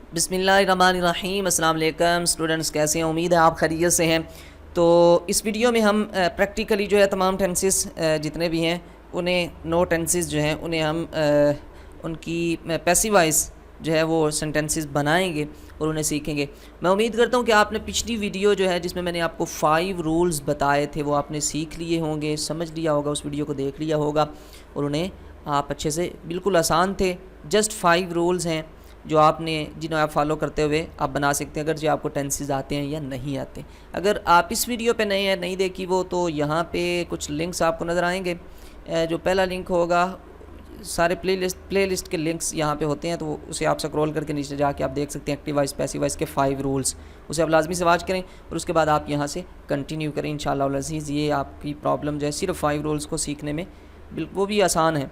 बिस्मिल्लाहिर्रहमानिर्रहीम। अस्सलाम वालेकुम स्टूडेंट्स, कैसे हैं? उम्मीद है आप खैरियत से हैं। तो इस वीडियो में हम प्रैक्टिकली जो है तमाम टेंसेस जितने भी हैं उन्हें नो टेंसेस जो हैं उन्हें हम उनकी पैसिव वॉइस जो है वो सेंटेंसेस बनाएंगे और उन्हें सीखेंगे। मैं उम्मीद करता हूँ कि आपने पिछली वीडियो जो है जिसमें मैंने आपको 5 रूल्स बताए थे वो आपने सीख लिए होंगे, समझ लिया होगा, उस वीडियो को देख लिया होगा और उन्हें आप अच्छे से, बिल्कुल आसान थे, जस्ट 5 रूल्स हैं जो आपने जिन्हें आप फॉलो करते हुए आप बना सकते हैं अगर जो आपको टेंसेस आते हैं या नहीं आते। अगर आप इस वीडियो पे नए हैं, नहीं देखी वो, तो यहाँ पे कुछ लिंक्स आपको नज़र आएंगे। जो पहला लिंक होगा, सारे प्लेलिस्ट के लिंक्स यहाँ पे होते हैं, तो उसे आप स्क्रॉल करके नीचे जाके आप देख सकते हैं एक्टिव वॉइस पैसिव वॉइस के 5 रूल्स। उसे आप लाजमी से वॉच करें और उसके बाद आप यहाँ से कंटिन्यू करें इंशाअल्लाह अज़ीज़। ये आपकी प्रॉब्लम जो है सिर्फ 5 रूल्स को सीखने में वो भी आसान है।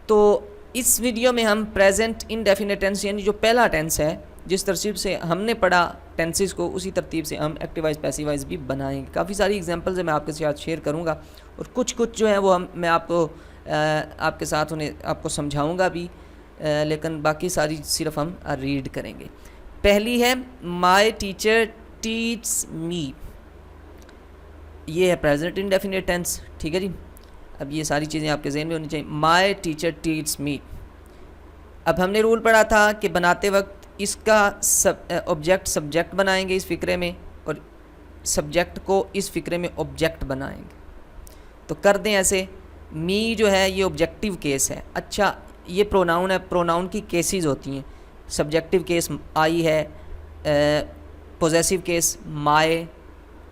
तो इस वीडियो में हम प्रेजेंट इंडेफिनिट टेंस यानी जो पहला टेंस है, जिस तरतीब से हमने पढ़ा टेंसेस को, उसी तरतीब से हम एक्टिव वॉइस पैसिव वॉइस भी बनाएंगे। काफ़ी सारी एग्जांपल्स है, मैं आपके साथ शेयर करूंगा और कुछ जो है वो मैं आपके साथ उन्हें आपको समझाऊंगा भी, लेकिन बाकी सारी सिर्फ हम रीड करेंगे। पहली है माई टीचर टीच मी। ये है प्रेजेंट इंडेफिनिट टेंस, ठीक है जी। अब ये सारी चीज़ें आपके जहन में होनी चाहिए। My teacher teach me. अब हमने रूल पढ़ा था कि बनाते वक्त इसका ऑब्जेक्ट सब्जेक्ट बनाएंगे इस फ़िक्रे में और सब्जेक्ट को इस फ़िक्रे में ऑब्जेक्ट बनाएंगे। तो कर दें ऐसे। मी जो है ये ऑब्जेक्टिव केस है। अच्छा, ये प्रोनाउन है, प्रोनाउन की केसेस होती हैं। सब्जेक्टिव केस आई है, पोजेसिव केस माय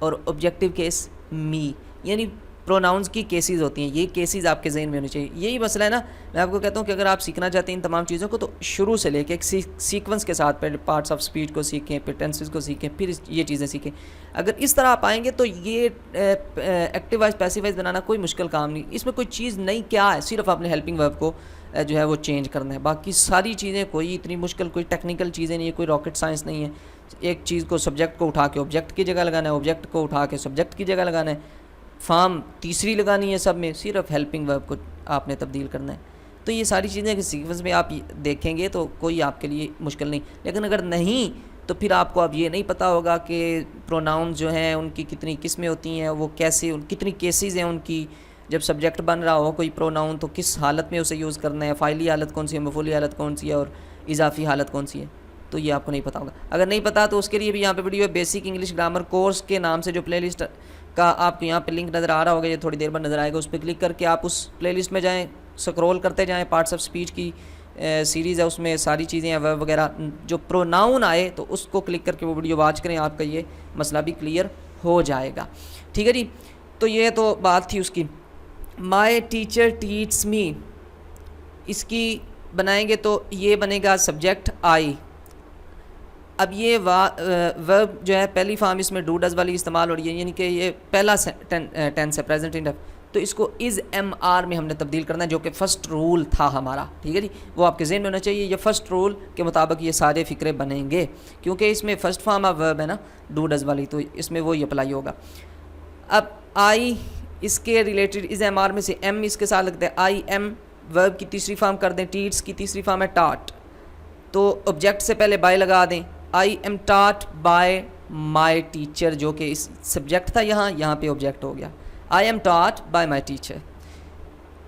और ऑब्जेक्टिव केस मी, यानी प्रोनाउंस की केसेस होती हैं। ये केसेस आपके जहन में होनी चाहिए। यही मसला है ना, मैं आपको कहता हूँ कि अगर आप सीखना चाहते हैं इन तमाम चीज़ों को तो शुरू से लेके एक सीक्वेंस के साथ पहले पार्ट्स ऑफ स्पीच को सीखें, फिर टेंसेस को सीखें, फिर ये चीज़ें सीखें। अगर इस तरह आप आएंगे तो ये एक्टिव वॉइस पैसिव वॉइस बनाना कोई मुश्किल काम नहीं। इसमें कोई चीज़ नहीं, क्या है, सिर्फ आपने हेल्पिंग वर्ब को जो है वो चेंज करना है। बाकी सारी चीज़ें कोई इतनी मुश्किल, कोई टेक्निकल चीज़ें नहीं है, कोई रॉकेट साइंस नहीं है। एक चीज़ को, सब्जेक्ट को उठा के ऑब्जेक्ट की जगह लगाना है, ऑब्जेक्ट को उठा के सब्जेक्ट की जगह लगाना है, फार्म तीसरी लगानी है, सब में सिर्फ हेल्पिंग वर्ब को आपने तब्दील करना है। तो ये सारी चीज़ें सीक्वेंस में आप देखेंगे तो कोई आपके लिए मुश्किल नहीं। लेकिन अगर नहीं तो फिर आपको अब ये नहीं पता होगा कि प्रोनाउन जो हैं उनकी कितनी किस्में होती हैं, वो कैसे, कितनी केसेस हैं उनकी। जब सब्जेक्ट बन रहा हो कोई प्रोनाउन तो किस हालत में उसे यूज़ करना है, फ़ाइली हालत कौन सी है, मफ़ूली हालत कौन सी है और इजाफी हालत कौन सी है, तो ये आपको नहीं पता होगा। अगर नहीं पता तो उसके लिए भी यहाँ पे video basic English grammar course के नाम से जो प्लेलिस्ट का आपको यहाँ पे लिंक नज़र आ रहा होगा, ये थोड़ी देर बाद नज़र आएगा, उस पर क्लिक करके आप उस प्लेलिस्ट में जाएं, स्क्रॉल करते जाएं। पार्ट्स ऑफ स्पीच की सीरीज़ है, उसमें सारी चीज़ें हैं, वर्ब वगैरह, जो प्रोनाउन आए तो उसको क्लिक करके वो वीडियो वॉच करें, आपका ये मसला भी क्लियर हो जाएगा, ठीक है जी। तो ये तो बात थी उसकी। माई टीचर टीच मी, इसकी बनाएंगे तो ये बनेगा सब्जेक्ट आई। अब ये वर्ब जो है पहली फॉर्म इसमें डू डज वाली इस्तेमाल हो रही है, यानी कि ये पहला टेंस है प्रेजेंट इंडेफ, तो इसको इज़ एम आर में हमने तब्दील करना है, जो कि फ़र्स्ट रूल था हमारा, ठीक है जी। वो आपके जहन में होना चाहिए। ये फ़र्स्ट रूल के मुताबिक ये सारे फ़िक्रे बनेंगे, क्योंकि इसमें फ़र्स्ट फॉर्म ऑफ वर्ब है ना डू डज वाली, तो इसमें वही अप्लाई होगा। अब आई इसके रिलेटेड इज़ एम आर में से एम इसके साथ लगता है। आई एम वर्ब की तीसरी फॉर्म कर दें, टीट्स की तीसरी फॉर्म है टाट, तो ऑब्जेक्ट से पहले बाय लगा दें। आई एम टाट बाय माई टीचर, जो कि इस सब्जेक्ट था यहाँ पे ऑब्जेक्ट हो गया। आई एम टाट bye my teacher.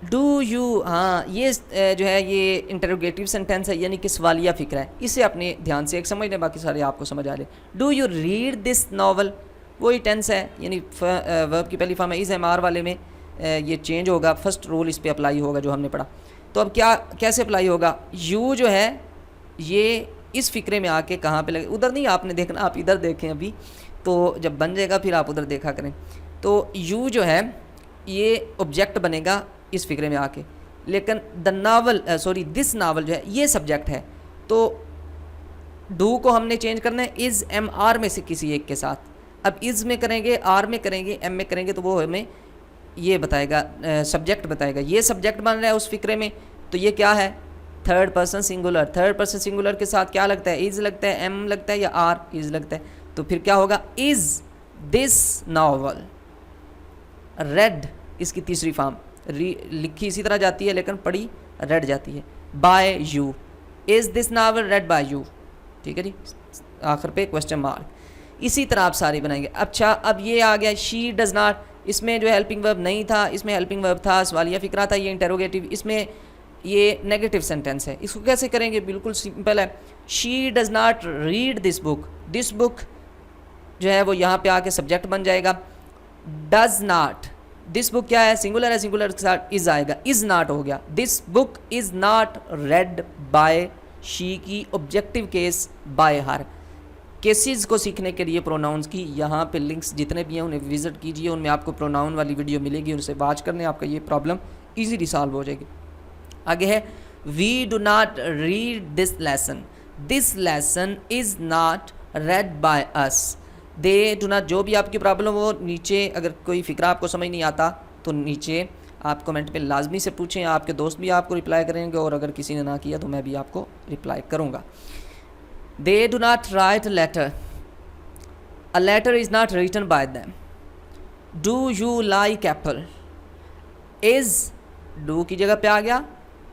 Do you, हाँ ये जो है ये इंटरोगेटिव सेंटेंस है, यानी कि सवालिया फ़िक्र है। इसे अपने ध्यान से एक समझ लें, बाकी सारे आपको समझ आ रहे। Do you read this novel, वही टेंस है, यानी वर्ब की पहली फॉर्म है। इस एम आर वाले में ये चेंज होगा, फर्स्ट रूल इस पर अप्लाई होगा जो हमने पढ़ा। तो अब क्या कैसे अप्लाई होगा? यू जो है ये इस फ़िक्रे में आके कहाँ पे लगे, उधर नहीं आपने देखना, आप इधर देखें अभी, तो जब बन जाएगा फिर आप उधर देखा करें। तो यू जो है ये ऑब्जेक्ट बनेगा इस फ़िक्रे में आके, लेकिन द नावल दिस नावल जो है ये सब्जेक्ट है। तो डू को हमने चेंज करना है इज़ एम आर में से किसी एक के साथ। अब इज़ में करेंगे, आर में करेंगे, एम में करेंगे, तो वो हमें ये बताएगा, सब्जेक्ट बताएगा। ये सब्जेक्ट बन रहा है उस फ़िक्रे में, तो ये क्या है? Third person singular. Third person singular के साथ क्या लगता है? इज़ लगता है, एम लगता है या आर? इज़ लगता है। तो फिर क्या होगा? इज़ दिस नावल रेड, इसकी तीसरी फॉर्म लिखी इसी तरह जाती है लेकिन पढ़ी रेड जाती है। By you, is this novel read by you, ठीक है जी, आखिर पे क्वेश्चन मार्क। इसी तरह आप सारी बनाएंगे। अच्छा, अब ये आ गया शी डज नॉट, इसमें जो हेल्पिंग वर्ब नहीं था, इसमें हेल्पिंग वर्ब था, सवालिया फ़िक्रा था, ये इंटेरोगेटिव, इसमें ये नेगेटिव सेंटेंस है। इसको कैसे करेंगे? बिल्कुल सिंपल है। She does not read this book, this book जो है वो यहाँ पे आके सब्जेक्ट बन जाएगा। डज नॉट, दिस बुक क्या है? सिंगुलर है, सिंगुलर के साथ इज आएगा, इज नॉट हो गया। This book is not read by she की objective case by her. Cases को सीखने के लिए प्रोनाउंस की यहाँ पे लिंक्स जितने भी हैं उन्हें विजिट कीजिए, उनमें आपको प्रोनाउन वाली वीडियो मिलेगी, उनसे वाच करने आपका ये प्रॉब्लम ईजीली सॉल्व हो जाएगी। आगे है we do not read this lesson, this lesson is not read by us. They do not, जो भी आपकी प्रॉब्लम हो नीचे, अगर कोई फ़िक्रा आपको समझ नहीं आता तो नीचे आप कमेंट पे लाजमी से पूछें, आपके दोस्त भी आपको रिप्लाई करेंगे, और अगर किसी ने ना किया तो मैं भी आपको रिप्लाई करूँगा। They do not write a letter, a letter is not written by them. Do you like apple, is do की जगह पे आ गया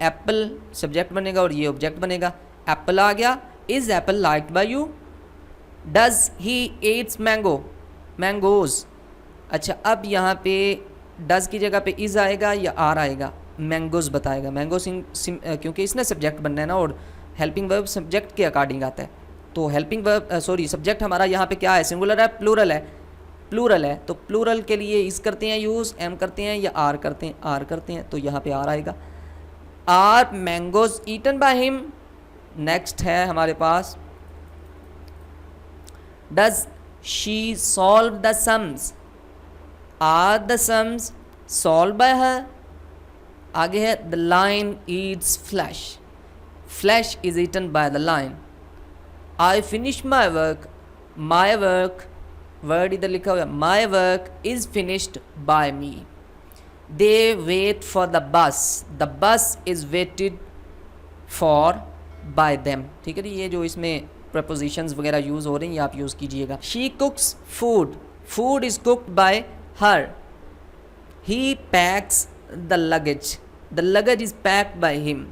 एप्पल, सब्जेक्ट बनेगा और ये ऑब्जेक्ट बनेगा, एप्पल आ गया। Is apple liked by you. Does he eats mango, mangoes. अच्छा, अब यहाँ पे डज की जगह पे इज़ आएगा या आर आएगा? मैंगोज बताएगा, मैंगो क्योंकि इसने सब्जेक्ट बनना है ना, और हेल्पिंग वर्ब सब्जेक्ट के अकॉर्डिंग आता है। तो हेल्पिंग वर्ब सब्जेक्ट हमारा यहाँ पे क्या है? सिंगुलर है, प्लूरल है, प्लूरल है, तो प्लूरल के लिए इस करते हैं यूज़, एम करते हैं या आर करते हैं? आर करते हैं, तो यहाँ पे आर आएगा। Are mangoes eaten by him. Next है हमारे पास does she solve the sums, are the sums solve by her. आगे है the lion eats flesh, flesh is eaten by the lion. I finish my work, my work, word इधर लिखा हुआ है, my work is finished by me. They wait for the bus, the bus is waited for by them. ठीक है जी, ये जो इसमें propositions वगैरह यूज़ हो रही हैं ये आप यूज़ कीजिएगा। She cooks food, food is cooked by her. He packs the luggage, the luggage is packed by him.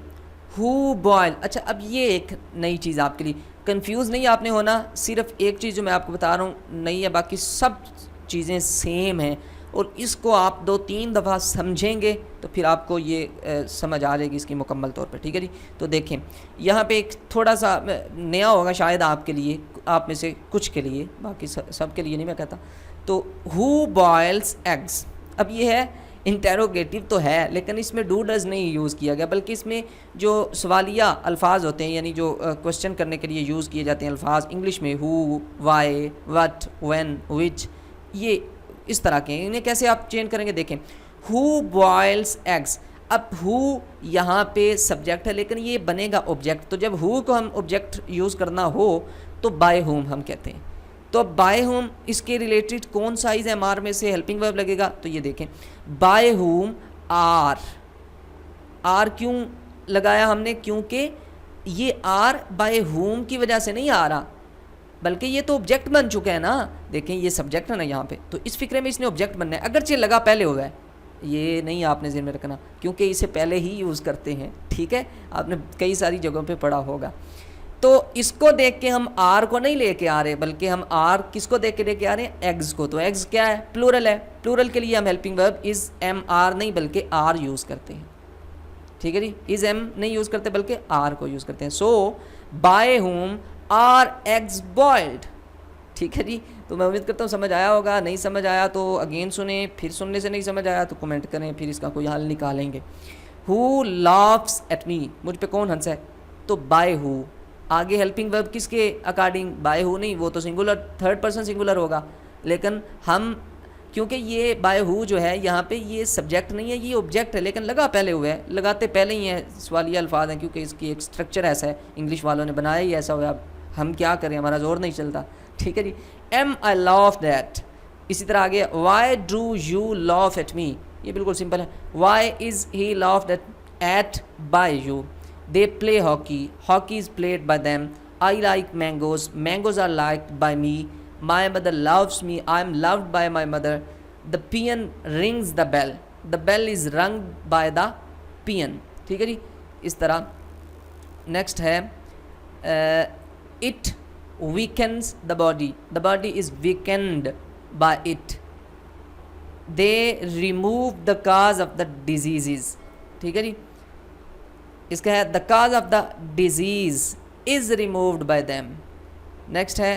Who boil, अच्छा अब ये एक नई चीज़ आपके लिए, कंफ्यूज नहीं आपने होना, सिर्फ एक चीज़ जो मैं आपको बता रहा हूँ नई है, बाकी सब चीज़ें सेम हैं, और इसको आप 2-3 दफ़ा समझेंगे तो फिर आपको ये समझ आ जाएगी इसकी मुकम्मल तौर पे। ठीक है जी, तो देखें यहाँ पे एक थोड़ा सा नया होगा शायद आपके लिए, आप में से कुछ के लिए, बाकी सब के लिए नहीं मैं कहता। तो हु बॉयल्स एग्स, अब ये है इंटेरोगेटिव तो है, लेकिन इसमें डू डज नहीं यूज़ किया गया, बल्कि इसमें जो सवालिया अल्फाज होते हैं, यानी जो क्वेश्चन करने के लिए यूज़ किए जाते हैं अल्फाज इंग्लिश में, हु, वाई, व्हाट, व्हेन, विच, ये इस तरह के, इन्हें कैसे आप चेंज करेंगे? देखें, हु बॉयल्स एग्स। अब हु यहाँ पे सब्जेक्ट है, लेकिन ये बनेगा ऑब्जेक्ट, तो जब हु को हम ऑब्जेक्ट यूज़ करना हो तो बाय हुम हम कहते हैं। तो बाय हुम इसके रिलेटेड कौन सा इज एम आर में से हेल्पिंग वर्ब लगेगा? तो ये देखें, बाय हुम आर, आर क्यों लगाया हमने? क्योंकि ये आर बाय हुम की वजह से नहीं आ रहा, बल्कि ये तो ऑब्जेक्ट बन चुका है ना। देखें ये सब्जेक्ट है ना यहाँ पे, तो इस फिक्रे में इसने ऑब्जेक्ट बनना है, अगरचे लगा पहले हुआ है, ये नहीं आपने ज़हन में रखना, क्योंकि इसे पहले ही यूज़ करते हैं। ठीक है, आपने कई सारी जगहों पे पढ़ा होगा। तो इसको देख के हम आर को नहीं लेके आ रहे, बल्कि हम आर किसको देख के लेके आ रहे हैं? एग्स को। तो एग्स क्या है? प्लूरल है, प्लूरल के लिए हम helping verb is am are नहीं बल्कि आर यूज़ करते हैं। ठीक है जी, इज़ एम नहीं यूज़ करते बल्कि आर को यूज़ करते हैं। So by whom are eggs boiled. ठीक है जी, तो मैं उम्मीद करता हूँ समझ आया होगा। नहीं समझ आया तो अगेन सुने, फिर सुनने से नहीं समझ आया तो कमेंट करें, फिर इसका कोई हल निकालेंगे। हु लाफ्स एट मी, मुझ पे कौन हंसा है? तो बाय हु। आगे हेल्पिंग वर्ब किसके अकॉर्डिंग? बाय हु नहीं, वो तो सिंगुलर, थर्ड पर्सन सिंगुलर होगा, लेकिन हम क्योंकि ये बाय हु जो है यहाँ पे ये सब्जेक्ट नहीं है, ये ऑब्जेक्ट है, लेकिन लगा पहले हुआ है, लगाते पहले ही है, सवालिया अल्फाज हैं, क्योंकि इसकी एक स्ट्रक्चर ऐसा है, इंग्लिश वालों ने बनाया ही ऐसा हुआ। अब हम क्या करें, हमारा जोर नहीं चलता। ठीक है जी, एम आई लव दैट। इसी तरह आगे why do you love at me, ये बिल्कुल सिंपल है। Why is he love at by you. They play hockey, hockey is played by them. I like mangoes, mangoes are liked by me. My mother loves me, I am loved by my mother. The peon rings the bell, the bell is rung by the peon. ठीक है जी, इस तरह। Next है it weakens the body is weakened by it, they remove the cause of the diseases, ठीक है जी। इसका है the cause of the disease is removed by them। Next है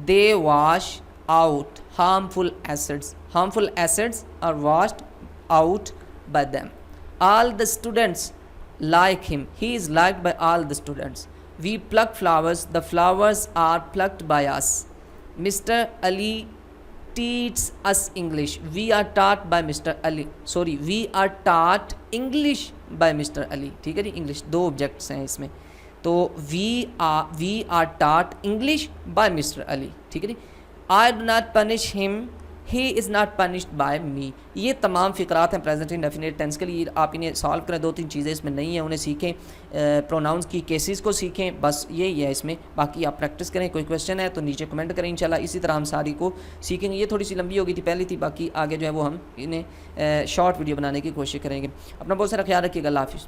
they wash out harmful acids are washed out by them। all the students like him, he is liked by all the students। we pluck flowers, the flowers are plucked by us। Mr. Ali teaches us English, we are taught by Mr. Ali, sorry we are taught English by Mr. Ali, ठीक है जी। English दो objects हैं इसमें, तो we are taught English by Mister Ali, ठीक है जी। I do not punish him, he is not punished by me. ये तमाम फ़िक्रात हैं प्रेजेंट इंडेफिनिट टेंस के लिए। आप इन्हें सॉल्व करें, 2-3 चीज़ें इसमें नहीं हैं, उन्हें सीखें, प्रोनाउंस की केसेस को सीखें, बस यही है इसमें। बाकी आप प्रैक्टिस करें। कोई क्वेश्चन है तो नीचे कमेंट करें, इंशाल्लाह इसी तरह हम सारी को सीखेंगे। ये थोड़ी सी लंबी हो गई थी, पहली थी, बाकी आगे जो है वो हम इन्हें शॉर्ट वीडियो बनाने की कोशिश करेंगे। अपना बहुत सारा ख्याल रखिएगा। अल्लाह हाफिज़।